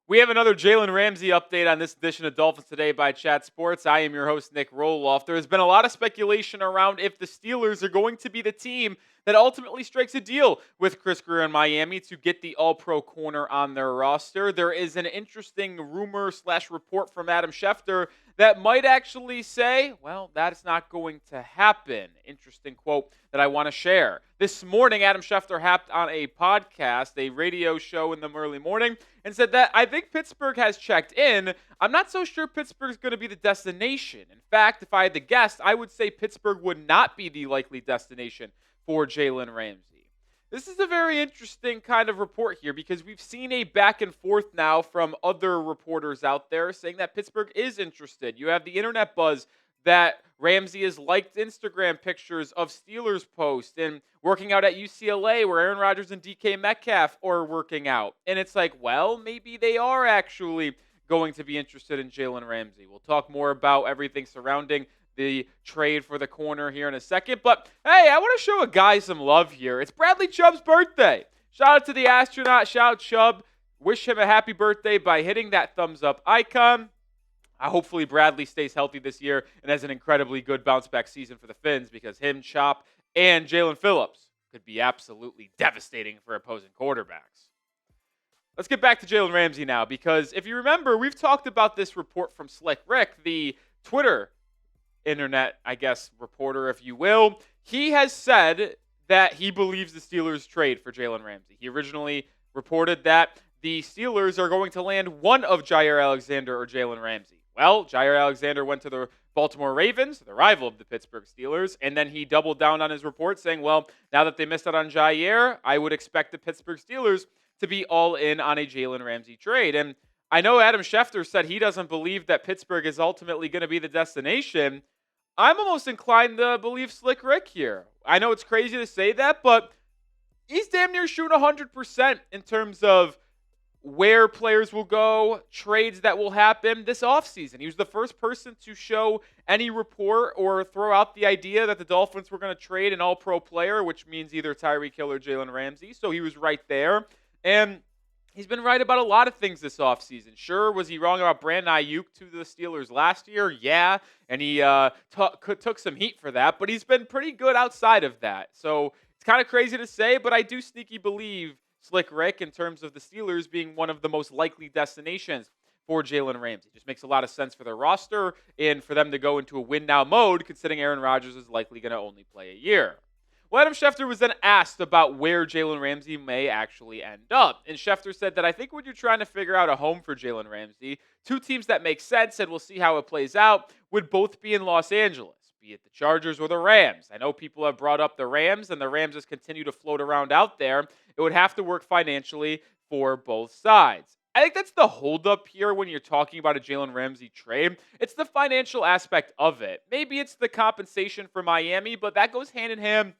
We have another Jalen Ramsey update on this edition of Dolphins Today by Chat Sports. I am your host, Nic Rohloff. There has been a lot of speculation around if the Steelers are going to be the team that ultimately strikes a deal with Chris Grier in Miami to get the All-Pro corner on their roster. There is an interesting rumor/report from Adam Schefter that might actually say, well, that's not going to happen. Interesting quote that I want to share. This morning, Adam Schefter hopped on a podcast, a radio show in the early morning, and said that I think Pittsburgh has checked in. I'm not so sure Pittsburgh's going to be the destination. In fact, if I had to guess, I would say Pittsburgh would not be the likely destination for Jalen Ramsey. This is a very interesting kind of report here because we've seen a back and forth now from other reporters out there saying that Pittsburgh is interested. You have the internet buzz that Ramsey has liked Instagram pictures of Steelers posts and working out at UCLA where Aaron Rodgers and DK Metcalf are working out. And it's like, well, maybe they are actually going to be interested in Jalen Ramsey. We'll talk more about everything surrounding the trade for the corner here in a second. But, hey, I want to show a guy some love here. It's Bradley Chubb's birthday. Shout out to the astronaut. Shout out Chubb. Wish him a happy birthday by hitting that thumbs up icon. Hopefully Bradley stays healthy this year and has an incredibly good bounce-back season for the Fins because him, Chop, and Jalen Phillips could be absolutely devastating for opposing quarterbacks. Let's get back to Jalen Ramsey now because if you remember, we've talked about this report from Slick Rick, the Twitter internet, I guess, reporter, if you will. He has said that he believes the Steelers trade for Jalen Ramsey. He originally reported that the Steelers are going to land one of Jaire Alexander or Jalen Ramsey. Well, Jaire Alexander went to the Baltimore Ravens, the rival of the Pittsburgh Steelers, and then he doubled down on his report saying, well, now that they missed out on Jaire, I would expect the Pittsburgh Steelers to be all in on a Jalen Ramsey trade. And I know Adam Schefter said he doesn't believe that Pittsburgh is ultimately going to be the destination. I'm almost inclined to believe Slick Rick here. I know it's crazy to say that, but he's damn near shooting 100% in terms of where players will go, trades that will happen this offseason. He was the first person to show any report or throw out the idea that the Dolphins were going to trade an all-pro player, which means either Tyreek Hill or Jalen Ramsey. So he was right there. And he's been right about a lot of things this offseason. Sure, was he wrong about Brandon Ayuk to the Steelers last year? Yeah, and he took some heat for that. But he's been pretty good outside of that. So it's kind of crazy to say, but I do sneaky believe Slick Rick in terms of the Steelers being one of the most likely destinations for Jalen Ramsey. Just makes a lot of sense for their roster and for them to go into a win-now mode, considering Aaron Rodgers is likely going to only play a year. Well, Adam Schefter was then asked about where Jalen Ramsey may actually end up. And Schefter said that I think when you're trying to figure out a home for Jalen Ramsey, two teams that make sense, and we'll see how it plays out, would both be in Los Angeles, be it the Chargers or the Rams. I know people have brought up the Rams, and the Rams just continue to float around out there. It would have to work financially for both sides. I think that's the holdup here when you're talking about a Jalen Ramsey trade. It's the financial aspect of it. Maybe it's the compensation for Miami, but that goes hand in hand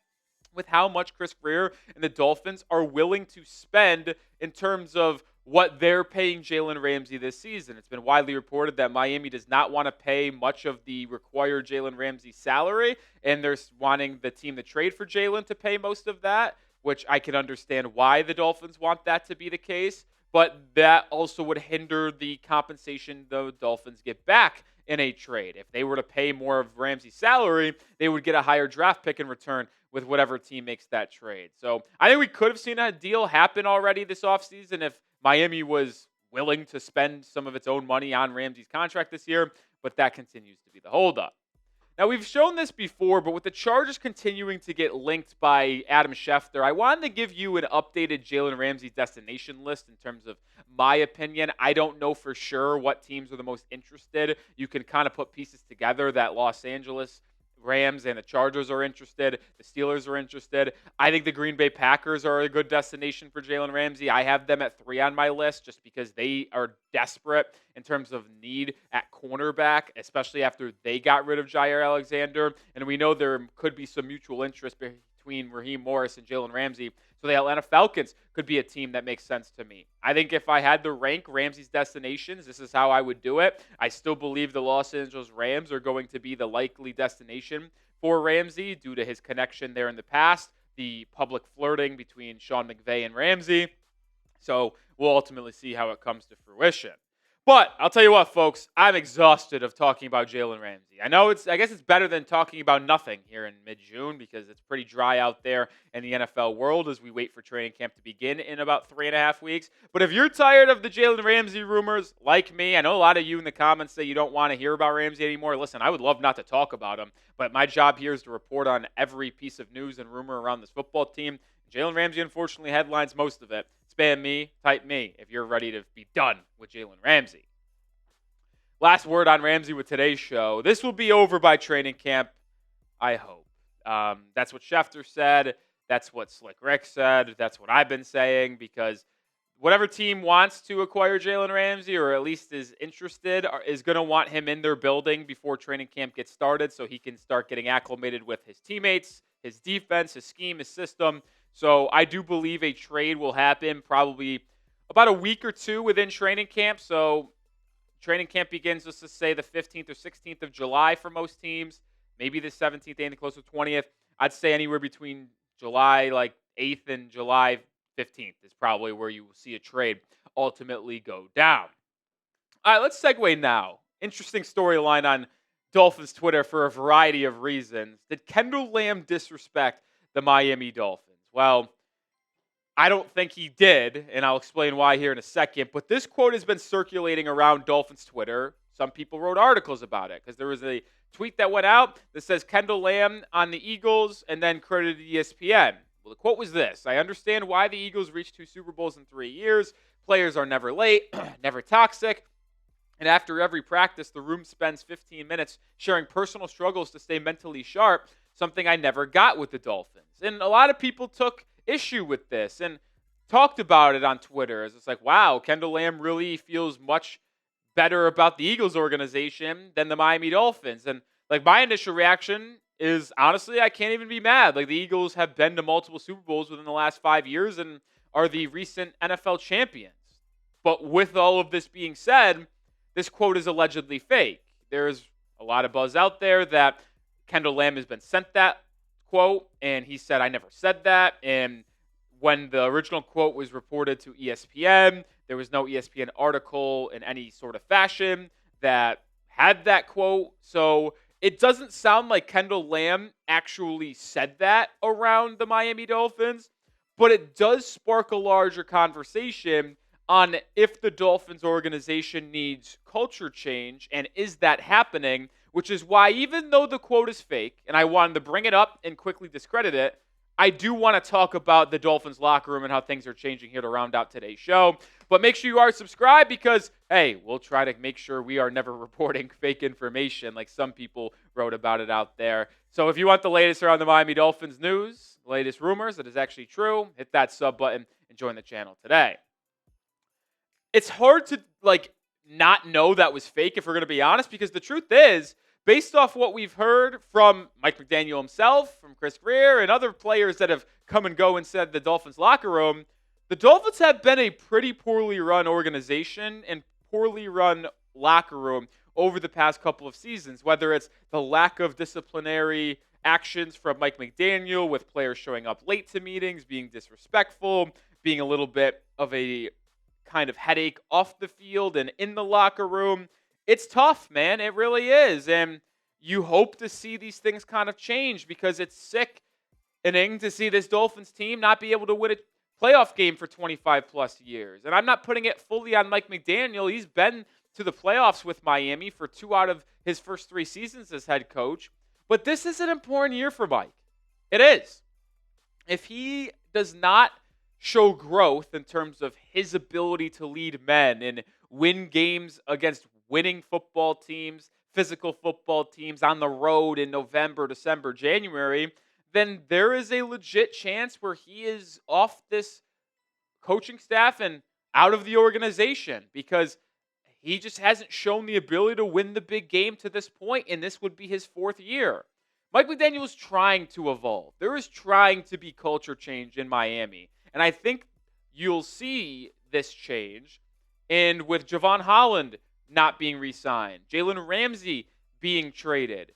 with how much Chris Grier and the Dolphins are willing to spend in terms of what they're paying Jalen Ramsey this season. It's been widely reported that Miami does not want to pay much of the required Jalen Ramsey salary, and they're wanting the team to trade for Jalen to pay most of that, which I can understand why the Dolphins want that to be the case, but that also would hinder the compensation the Dolphins get back in a trade. If they were to pay more of Ramsey's salary, they would get a higher draft pick in return with whatever team makes that trade. So I think we could have seen a deal happen already this offseason if Miami was willing to spend some of its own money on Ramsey's contract this year, but that continues to be the holdup. Now, we've shown this before, but with the Chargers continuing to get linked by Adam Schefter, I wanted to give you an updated Jalen Ramsey destination list in terms of my opinion. I don't know for sure what teams are the most interested. You can kind of put pieces together that Los Angeles Rams and the Chargers are interested. The Steelers are interested. I think the Green Bay Packers are a good destination for Jalen Ramsey. I have them at 3 on my list just because they are desperate in terms of need at cornerback, especially after they got rid of Jaire Alexander. And we know there could be some mutual interest between Raheem Morris and Jalen Ramsey. So the Atlanta Falcons could be a team that makes sense to me. I think if I had to rank Ramsey's destinations, this is how I would do it. I still believe the Los Angeles Rams are going to be the likely destination for Ramsey due to his connection there in the past, the public flirting between Sean McVay and Ramsey. So we'll ultimately see how it comes to fruition. But I'll tell you what, folks, I'm exhausted of talking about Jalen Ramsey. I guess it's better than talking about nothing here in mid-June because it's pretty dry out there in the NFL world as we wait for training camp to begin in about 3.5 weeks. But if you're tired of the Jalen Ramsey rumors, like me, I know a lot of you in the comments say you don't want to hear about Ramsey anymore. Listen, I would love not to talk about him, but my job here is to report on every piece of news and rumor around this football team. Jalen Ramsey, unfortunately, headlines most of it. Spam me, type me if you're ready to be done with Jalen Ramsey. Last word on Ramsey with today's show. This will be over by training camp, I hope. That's what Schefter said. That's what Slick Rick said. That's what I've been saying because whatever team wants to acquire Jalen Ramsey or at least is interested is going to want him in their building before training camp gets started so he can start getting acclimated with his teammates, his defense, his scheme, his system. So I do believe a trade will happen probably about a week or two within training camp. So training camp begins, let's just say, the 15th or 16th of July for most teams. Maybe the 17th and the close to 20th. I'd say anywhere between July 8th and July 15th is probably where you will see a trade ultimately go down. All right, let's segue now. Interesting storyline on Dolphins Twitter for a variety of reasons. Did Kendall Lamm disrespect the Miami Dolphins? Well, I don't think he did, and I'll explain why here in a second. But this quote has been circulating around Dolphins Twitter. Some people wrote articles about it because there was a tweet that went out that says Kendall Lamm on the Eagles and then credited ESPN. Well, the quote was this: I understand why the Eagles reached 2 Super Bowls in 3 years. Players are never late, never toxic. And after every practice, the room spends 15 minutes sharing personal struggles to stay mentally sharp, something I never got with the Dolphins. And a lot of people took issue with this and talked about it on Twitter. As it's like, wow, Kendall Lamm really feels much better about the Eagles organization than the Miami Dolphins. And my initial reaction is, honestly, I can't even be mad. The Eagles have been to multiple Super Bowls within the last 5 years and are the recent NFL champions. But with all of this being said, this quote is allegedly fake. There's a lot of buzz out there that Kendall Lamm has been sent that quote, and he said, I never said that. And when the original quote was reported to ESPN, there was no ESPN article in any sort of fashion that had that quote. So it doesn't sound like Kendall Lamm actually said that around the Miami Dolphins, but it does spark a larger conversation on if the Dolphins organization needs culture change and is that happening, which is why even though the quote is fake, and I wanted to bring it up and quickly discredit it, I do want to talk about the Dolphins locker room and how things are changing here to round out today's show. But make sure you are subscribed because, hey, we'll try to make sure we are never reporting fake information like some people wrote about it out there. So if you want the latest around the Miami Dolphins news, latest rumors that is actually true, hit that sub button and join the channel today. It's hard to not know that was fake if we're going to be honest, because the truth is, based off what we've heard from Mike McDaniel himself, from Chris Greer, and other players that have come and go inside the Dolphins locker room, the Dolphins have been a pretty poorly run organization and poorly run locker room over the past couple of seasons, whether it's the lack of disciplinary actions from Mike McDaniel with players showing up late to meetings, being disrespectful, being a little bit of a kind of headache off the field and in the locker room. It's tough, man. It really is. And you hope to see these things kind of change because it's sickening to see this Dolphins team not be able to win a playoff game for 25 plus years. And I'm not putting it fully on Mike McDaniel. He's been to the playoffs with Miami for 2 out of his first 3 seasons as head coach. But this is an important year for Mike. It is. If he does not show growth in terms of his ability to lead men and win games against winning football teams, physical football teams on the road in November, December, January, then there is a legit chance where he is off this coaching staff and out of the organization because he just hasn't shown the ability to win the big game to this point, and this would be his 4th year. Mike McDaniel is trying to evolve. There is trying to be culture change in Miami. And I think you'll see this change. And with Javon Holland not being re-signed, Jalen Ramsey being traded,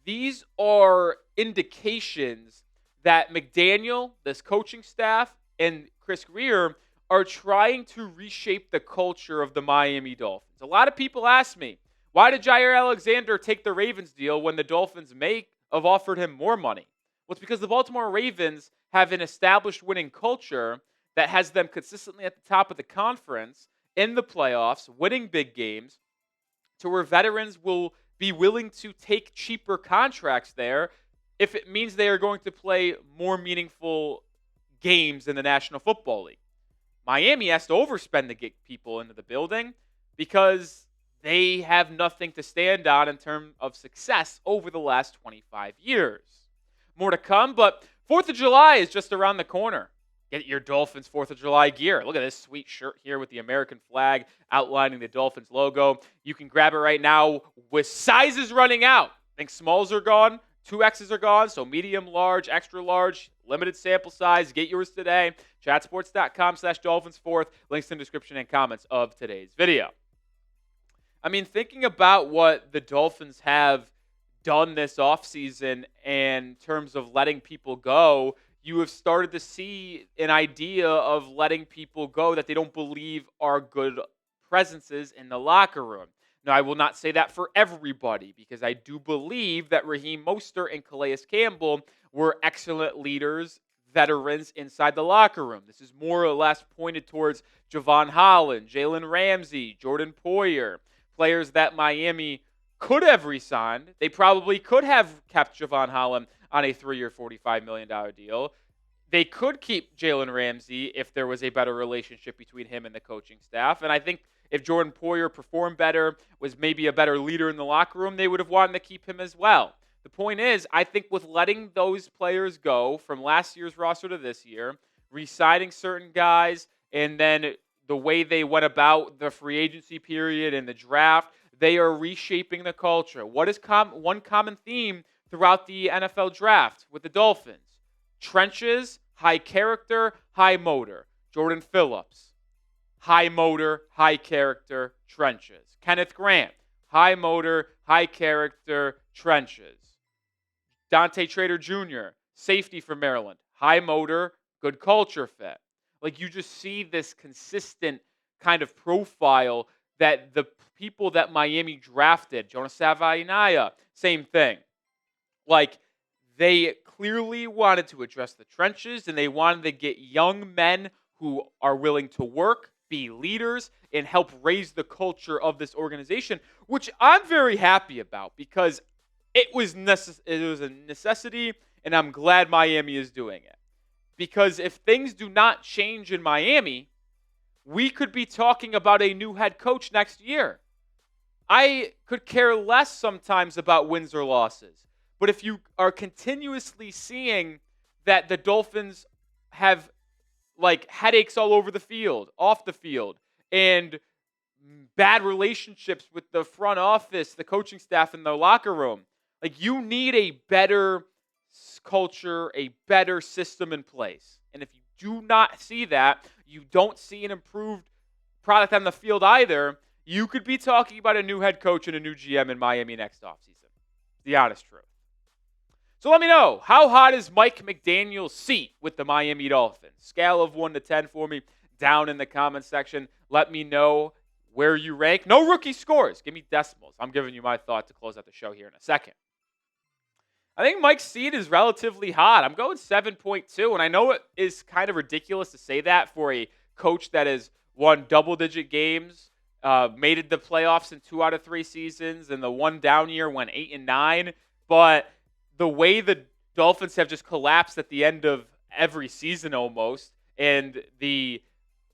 these are indications that McDaniel, this coaching staff, and Chris Greer are trying to reshape the culture of the Miami Dolphins. A lot of people ask me, why did Jair Alexander take the Ravens deal when the Dolphins may have offered him more money? Well, it's because the Baltimore Ravens have an established winning culture that has them consistently at the top of the conference, in the playoffs, winning big games, to where veterans will be willing to take cheaper contracts there if it means they are going to play more meaningful games in the National Football League. Miami has to overspend to get people into the building because they have nothing to stand on in terms of success over the last 25 years. More to come, but 4th of July is just around the corner. Get your Dolphins 4th of July gear. Look at this sweet shirt here with the American flag outlining the Dolphins logo. You can grab it right now with sizes running out. I think smalls are gone, 2Xs are gone, so medium, large, extra large, limited sample size. Get yours today. chatsports.com/Dolphins4th. Links in the description and comments of today's video. I mean, thinking about what the Dolphins have done this offseason in terms of letting people go, you have started to see an idea of letting people go that they don't believe are good presences in the locker room. Now, I will not say that for everybody because I do believe that Raheem Mostert and Calais Campbell were excellent leaders, veterans inside the locker room. This is more or less pointed towards Javon Holland, Jalen Ramsey, Jordan Poyer, players that Miami could have re-signed. They probably could have kept Javon Holland on a 3-year, $45 million deal. They could keep Jalen Ramsey if there was a better relationship between him and the coaching staff. And I think if Jordan Poyer performed better, was maybe a better leader in the locker room, they would have wanted to keep him as well. The point is, I think with letting those players go from last year's roster to this year, re-signing certain guys, and then the way they went about the free agency period and the draft, they are reshaping the culture. What is one common theme throughout the NFL draft with the Dolphins? Trenches, high character, high motor. Jordan Phillips, high motor, high character, trenches. Kenneth Grant, high motor, high character, trenches. Dante Trader Jr., safety from Maryland, high motor, good culture fit. Like, you just see this consistent kind of profile that the people that Miami drafted, Jonas Savaiinaia, same thing. Like, they clearly wanted to address the trenches, and they wanted to get young men who are willing to work, be leaders, and help raise the culture of this organization, which I'm very happy about because it was a necessity, and I'm glad Miami is doing it. Because if things do not change in Miami, we could be talking about a new head coach next year. I could care less sometimes about wins or losses. But if you are continuously seeing that the Dolphins have like headaches all over the field, off the field, and bad relationships with the front office, the coaching staff, and the locker room, like, you need a better culture, a better system in place. And if you do not see that, you don't see an improved product on the field either, you could be talking about a new head coach and a new GM in Miami next offseason. The honest truth. So let me know, how hot is Mike McDaniels' seat with the Miami Dolphins? Scale of 1 to 10 for me down in the comments section. Let me know where you rank. No rookie scores. Give me decimals. I'm giving you my thought to close out the show here in a second. I think Mike's seat is relatively hot. I'm going 7.2, and I know it is kind of ridiculous to say that for a coach that has won double-digit games, made it the playoffs in 2 out of 3 seasons, and the one down year went 8-9. But the way the Dolphins have just collapsed at the end of every season almost, and the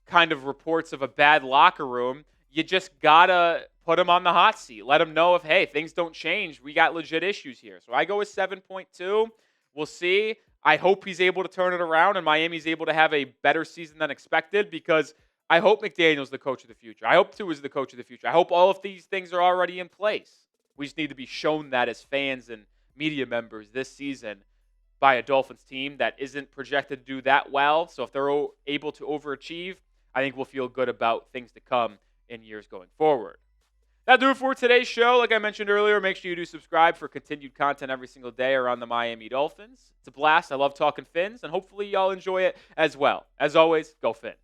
kind of reports of a bad locker room, you just gotta put him on the hot seat. Let him know if, hey, things don't change. We got legit issues here. So I go with 7.2. We'll see. I hope he's able to turn it around and Miami's able to have a better season than expected because I hope McDaniels the coach of the future. I hope Tua is the coach of the future. I hope all of these things are already in place. We just need to be shown that as fans and media members this season by a Dolphins team that isn't projected to do that well. So if they're able to overachieve, I think we'll feel good about things to come in years going forward. That'll do it for today's show. Like I mentioned earlier, make sure you do subscribe for continued content every single day around the Miami Dolphins. It's a blast. I love talking Fins, and hopefully y'all enjoy it as well. As always, go Fins.